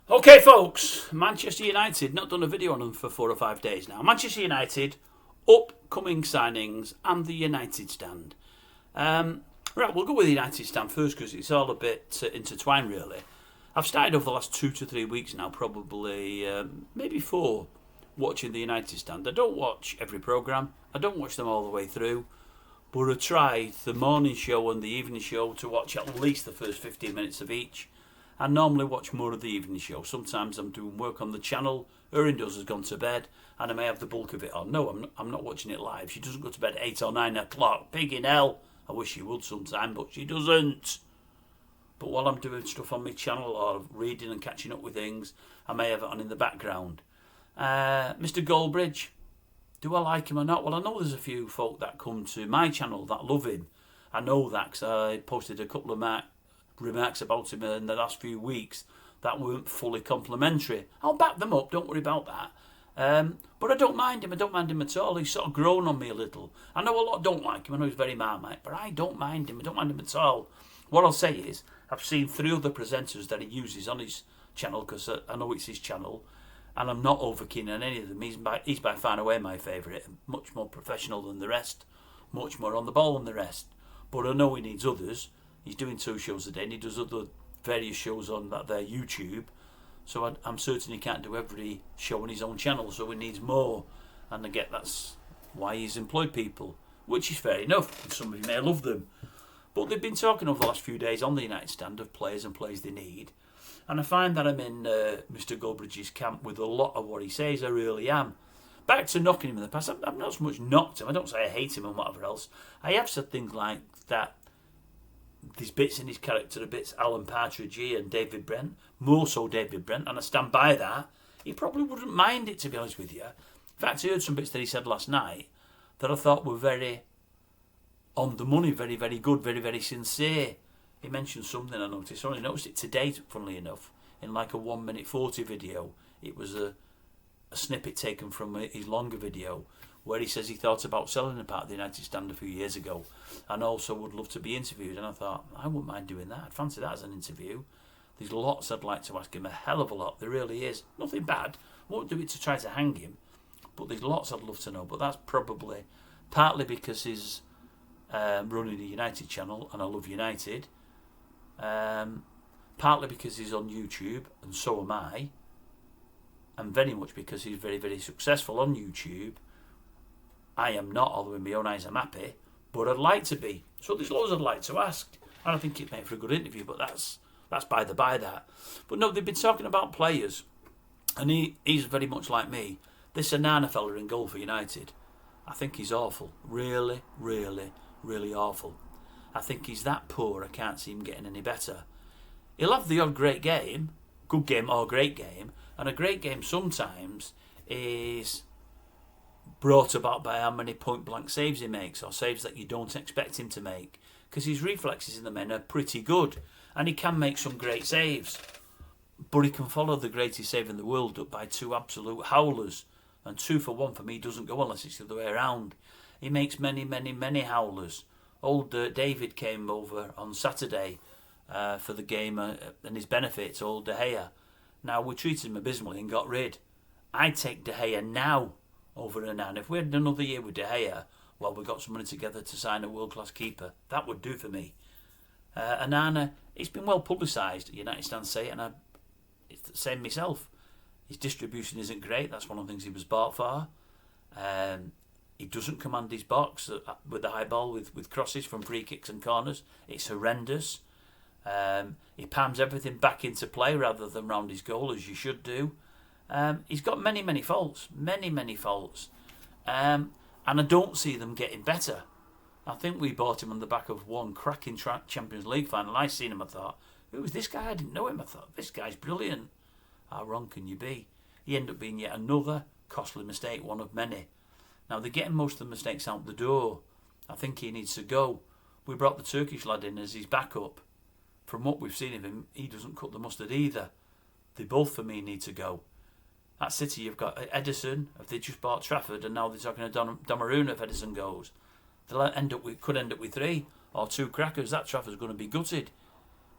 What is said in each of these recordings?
Okay, folks, Manchester United, not done a video on them for 4 or 5 days now. Manchester United, upcoming signings and the United stand. Right, we'll go with the United stand first because it's all a bit intertwined, really. I've started over the last 2 to 3 weeks now, probably maybe 4, watching the United stand. I don't watch every programme, I don't watch them all the way through, but I try the morning show and the evening show to watch at least the first 15 minutes of each. I normally watch more of the evening show. Sometimes I'm doing work on the channel. Erin does has gone to bed, and I may have the bulk of it on. No, I'm not watching it live. She doesn't go to bed at 8 or 9 o'clock. Pig in hell. I wish she would sometime, but she doesn't. But while I'm doing stuff on my channel or reading and catching up with things, I may have it on in the background. Mr. Goldbridge, do I like him or not? Well, I know there's a few folk that come to my channel that love him. I know that because I posted a couple of remarks about him in the last few weeks that weren't fully complimentary. I'll back them up, don't worry about that. But I don't mind him at all. He's sort of grown on me a little. I know a lot don't like him, I know he's very Marmite, but I don't mind him at all. What I'll say is, I've seen 3 other presenters that he uses on his channel, because I know it's his channel, and I'm not over keen on any of them. He's by far and away my favourite, much more professional than the rest, much more on the ball than the rest. But I know he needs others. He's doing 2 shows a day, and he does other various shows on their YouTube. So I'm certain he can't do every show on his own channel, so he needs more. And I get that's why he's employed people, which is fair enough. And some of you may love them. But they've been talking over the last few days on the United stand of players and players they need. And I find that I'm in Mr. Goldbridge's camp with a lot of what he says. I really am. Back to knocking him in the past, I've not so much knocked him. I don't say I hate him and whatever else. I have said things like that. There's bits in his character, a bit Alan Partridge and David Brent, more so David Brent, and I stand by that. He probably wouldn't mind it, to be honest with you. In fact, I heard some bits that he said last night that I thought were very on the money, very, very good, very, very sincere. He mentioned something I noticed. I only noticed it today, funnily enough, in like a 1:40 video. It was a snippet taken from his longer video, where he says he thought about selling a part of the United stand a few years ago and also would love to be interviewed. And I thought, I wouldn't mind doing that. I'd fancy that as an interview. There's lots I'd like to ask him, a hell of a lot. There really is. Nothing bad. Won't do it to try to hang him. But there's lots I'd love to know. But that's probably partly because he's running the United channel and I love United. Partly because he's on YouTube and so am I. And very much because he's very, very successful on YouTube. I am not, although in my own eyes I'm happy, but I'd like to be. So there's loads I'd like to ask. I don't think it'd make for a good interview, but that's by the by that. But no, they've been talking about players, and he's very much like me. This Onana fella in goal for United, I think he's awful. Really, really, really awful. I think he's that poor, I can't see him getting any better. He'll have the odd great game, good game or great game, and a great game sometimes is brought about by how many point-blank saves he makes, or saves that you don't expect him to make, because his reflexes in the men are pretty good, and he can make some great saves, but he can follow the greatest save in the world up by 2 absolute howlers, and 2 for 1 for me doesn't go unless it's the other way around. He makes many, many, many howlers. Old David came over on Saturday for the game and his benefits, old De Gea. Now, we treated him abysmally and got rid. I'd take De Gea now over Onana. If we had another year with De Gea, well, we got some money together to sign a world-class keeper. That would do for me. Onana, it's been well publicised, United stand say, and it's the same myself. His distribution isn't great. That's one of the things he was bought for. He doesn't command his box with the high ball, with crosses from free kicks and corners. It's horrendous. He palms everything back into play rather than round his goal, as you should do. He's got many, many faults. Many, many faults. And I don't see them getting better. I think we bought him on the back of one cracking Champions League final. I seen him, I thought, who was this guy? I didn't know him. I thought, this guy's brilliant. How wrong can you be? He ended up being yet another costly mistake, one of many. Now, they're getting most of the mistakes out the door. I think he needs to go. We brought the Turkish lad in as his backup. From what we've seen of him, he doesn't cut the mustard either. They both, for me, need to go. At City, you've got Edison. If they just bought Trafford, and now they're talking to Donnarumma if Edison goes. They'll could end up with 3 or 2 crackers. That Trafford's going to be gutted.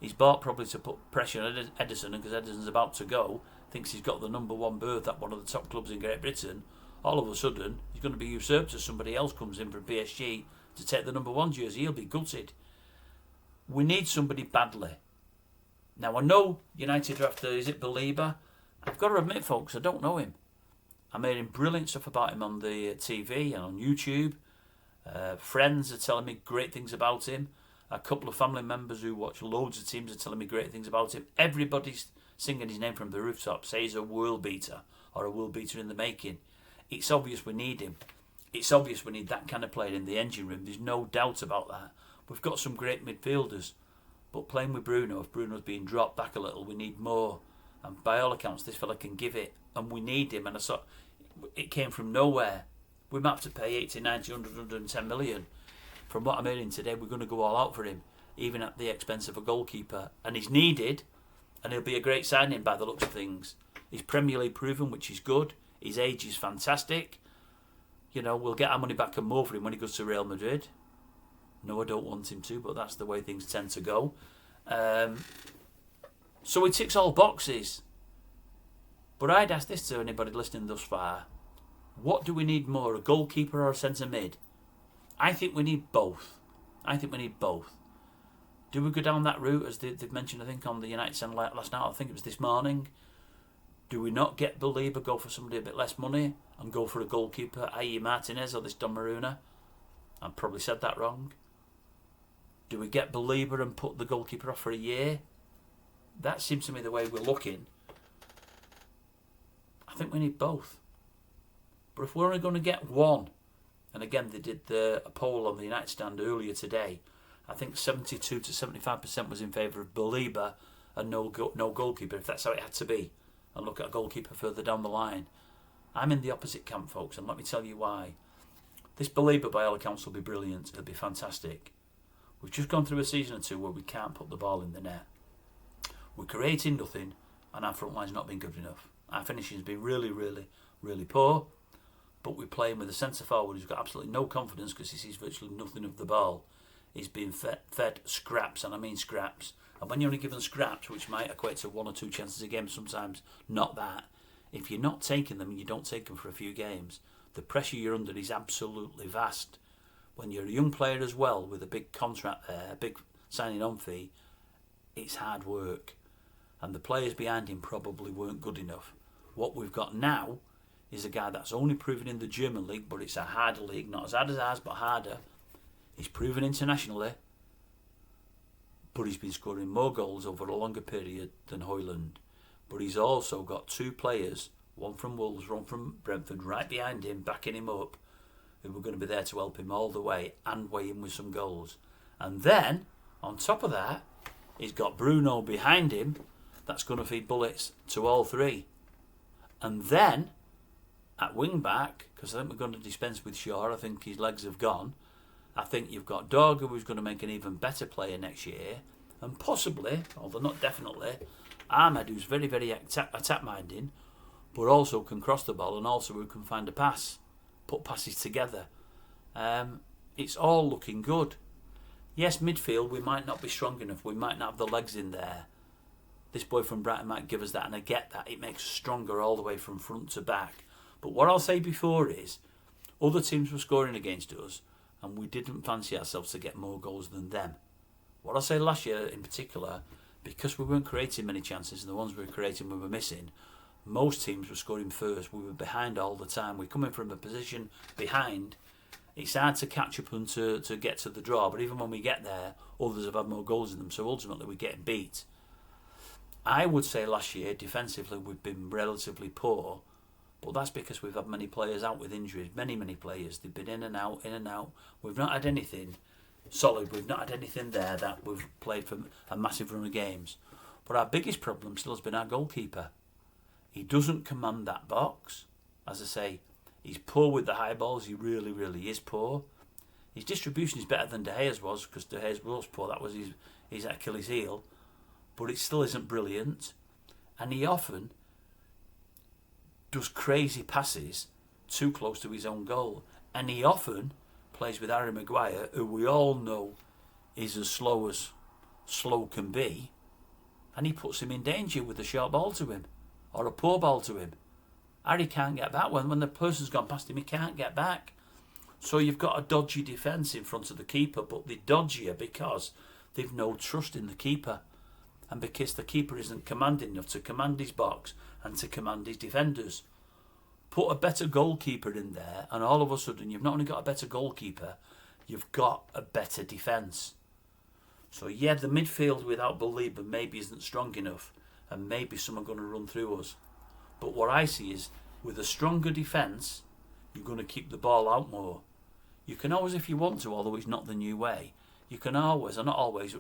He's bought probably to put pressure on Ederson, and because Ederson's about to go, thinks he's got the number one berth at one of the top clubs in Great Britain. All of a sudden, he's going to be usurped as somebody else comes in from PSG to take the number one jersey. He'll be gutted. We need somebody badly. Now, I know United are after, is it Belieber? I've got to admit, folks, I don't know him. I'm hearing brilliant stuff about him on the TV and on YouTube. Friends are telling me great things about him. A couple of family members who watch loads of teams are telling me great things about him. Everybody's singing his name from the rooftop. Say he's a world beater or a world beater in the making. It's obvious we need him. It's obvious we need that kind of player in the engine room. There's no doubt about that. We've got some great midfielders. But playing with Bruno, if Bruno's being dropped back a little, we need more. And by all accounts, this fella can give it. And we need him. And I saw it came from nowhere. We might have to pay 80, 90, 100, 110 million. From what I'm hearing today, we're going to go all out for him, even at the expense of a goalkeeper. And he's needed, and he'll be a great signing by the looks of things. He's Premier League proven, which is good. His age is fantastic. You know, we'll get our money back and more for him when he goes to Real Madrid. No, I don't want him to, but that's the way things tend to go. So he ticks all boxes. But I'd ask this to anybody listening thus far. What do we need more, a goalkeeper or a centre mid? I think we need both. Do we go down that route, as they've mentioned, I think, on the United Centre last night? I think it was this morning. Do we not get Belieber, go for somebody a bit less money, and go for a goalkeeper, i.e. Martinez or this Donnarumma? I probably said that wrong. Do we get Belieber and put the goalkeeper off for a year? That seems to me the way we're looking. I think we need both. But if we're only going to get one, and again they did a poll on the United stand earlier today, I think 72 to 75% was in favour of Belieber and no goalkeeper, if that's how it had to be, and look at a goalkeeper further down the line. I'm in the opposite camp, folks, and let me tell you why. This Belieber, by all accounts, will be brilliant. It'll be fantastic. We've just gone through a season or two where we can't put the ball in the net. We're creating nothing, and our front line's not been good enough. Our finishing's been really, really, really poor. But we're playing with a centre forward who's got absolutely no confidence because he sees virtually nothing of the ball. He's being fed scraps, and I mean scraps. And when you're only given scraps, which might equate to one or two chances a game, sometimes not that, if you're not taking them and you don't take them for a few games, the pressure you're under is absolutely vast. When you're a young player as well, with a big contract there, a big signing on fee, it's hard work. And the players behind him probably weren't good enough. What we've got now is a guy that's only proven in the German league, but it's a harder league, not as hard as ours, but harder. He's proven internationally, but he's been scoring more goals over a longer period than Højlund. But he's also got two players, one from Wolves, one from Brentford, right behind him, backing him up, who were going to be there to help him all the way and weigh in with some goals. And then, on top of that, he's got Bruno behind him that's going to feed bullets to all three. And then, at wing back, because I think we're going to dispense with Shaw, I think his legs have gone. I think you've got Dorga, who's going to make an even better player next year, and possibly, although not definitely, Ahmed, who's very, very attack-minded, but also can cross the ball and also who can find a pass, put passes together. It's all looking good. Yes, midfield, we might not be strong enough. We might not have the legs in there. This boy from Brighton might give us that, and I get that. It makes us stronger all the way from front to back. But what I'll say before is, other teams were scoring against us, and we didn't fancy ourselves to get more goals than them. What I'll say last year in particular, because we weren't creating many chances, and the ones we were creating we were missing, most teams were scoring first. We were behind all the time. We're coming from a position behind. It's hard to catch up and to get to the draw, but even when we get there, others have had more goals in them, so ultimately we're getting beat. I would say last year, defensively, we've been relatively poor, but that's because we've had many players out with injuries, many players. They've been in and out. We've not had anything solid. We've not had anything there that we've played for a massive run of games. But our biggest problem still has been our goalkeeper. He doesn't command that box. As I say, he's poor with the high balls. He really, really is poor. His distribution is better than De Gea's was, because De Gea's was poor. That was his Achilles heel. But it still isn't brilliant. And he often does crazy passes too close to his own goal. And he often plays with Harry Maguire, who we all know is as slow as slow can be, and he puts him in danger with a short ball to him or a poor ball to him. Harry can't get back. When the person's gone past him, he can't get back. So you've got a dodgy defence in front of the keeper, but they're dodgier because they've no trust in the keeper, and because the keeper isn't commanding enough to command his box and to command his defenders. Put a better goalkeeper in there, and all of a sudden you've not only got a better goalkeeper, you've got a better defence. So yeah, the midfield without Belieber maybe isn't strong enough, and maybe some are going to run through us. But what I see is, with a stronger defence, you're going to keep the ball out more. You can always, if you want to, although it's not the new way, you can always, or not always,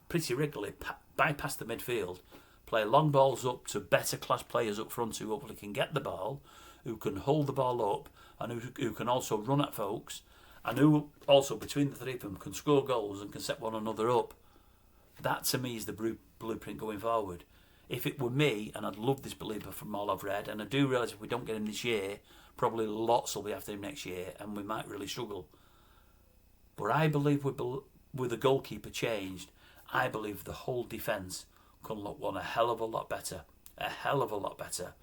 pretty regularly bypass the midfield, play long balls up to better class players up front who hopefully can get the ball, who can hold the ball up, and who can also run at folks, and who also, between the three of them, can score goals and can set one another up. That to me is the blueprint going forward. If it were me, and I'd love this Belieber from all I've read, and I do realise if we don't get him this year, probably lots will be after him next year, and we might really struggle. But I believe with the goalkeeper changed, I believe the whole defence can look one a hell of a lot better. A hell of a lot better.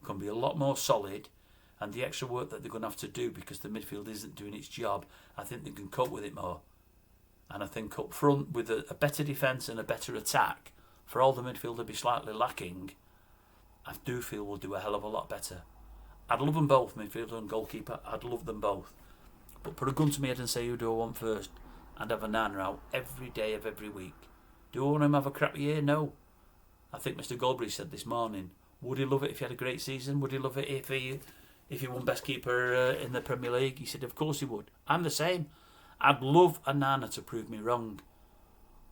Can be a lot more solid, and the extra work that they're going to have to do because the midfield isn't doing its job, I think they can cope with it more. And I think up front, with a better defence and a better attack, for all the midfield to be slightly lacking, I do feel we'll do a hell of a lot better. I'd love them both, midfielder and goalkeeper. I'd love them both. But put a gun to my head and say who do I want first, I'd have a Nana out every day of every week. Do I want him to have a crap year? No. I think Mr. Goldberry said this morning, would he love it if he had a great season? Would he love it if he won best keeper in the Premier League? He said, of course he would. I'm the same. I'd love a Nana to prove me wrong.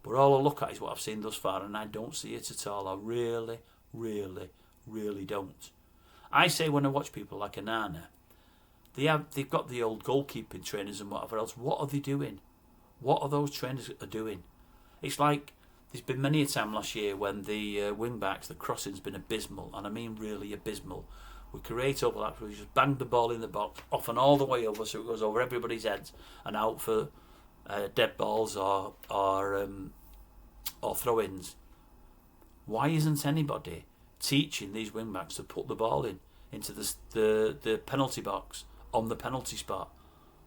But all I look at is what I've seen thus far, and I don't see it at all. I really, really, really don't. I say when I watch people like a Nana, they've got the old goalkeeping trainers and whatever else. What are they doing? What are those trainers doing? It's like there's been many a time last year when the wing backs, the crossing's been abysmal, and I mean really abysmal. We create overlaps, we just bang the ball in the box, off and all the way over, so it goes over everybody's heads and out for dead balls or throw-ins. Why isn't anybody teaching these wing backs to put the ball into the penalty box on the penalty spot?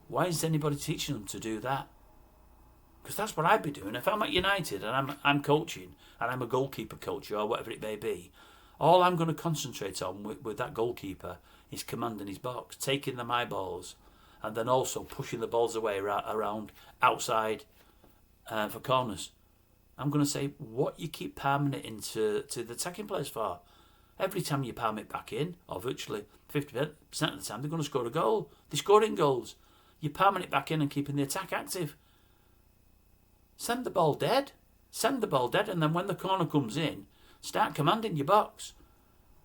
Why isn't anybody teaching them to do that? Because that's what I'd be doing if I'm at United and I'm coaching and I'm a goalkeeper coach or whatever it may be. All I'm going to concentrate on with that goalkeeper is commanding his box, taking the my balls, and then also pushing the balls away around outside for corners. I'm going to say, what you keep palming it into the attacking players for? Every time you palm it back in, or virtually 50% of the time, they're going to score a goal. They're scoring goals. You're palming it back in and keeping the attack active. Send the ball dead. Send the ball dead, and then when the corner comes in, start commanding your box.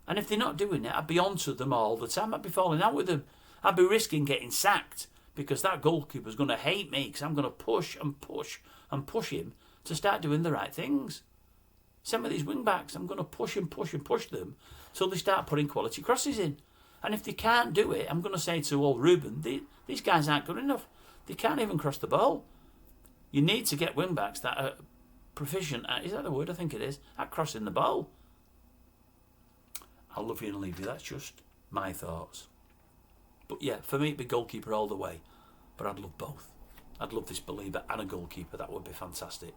And if they're not doing it, I'd be on to them all the time. I'd be falling out with them. I'd be risking getting sacked because that goalkeeper's going to hate me because I'm going to push and push and push him to start doing the right things. Same with these wing backs. I'm going to push and push and push them till they start putting quality crosses in. And if they can't do it, I'm going to say to old Ruben, these guys aren't good enough. They can't even cross the ball. You need to get wing backs that are proficient at, is that the word? I think it is, at crossing the ball. I'll love you and leave you. That's just my thoughts. But yeah, for me it'd be goalkeeper all the way. But I'd love both. I'd love this Belieber and a goalkeeper. That would be fantastic.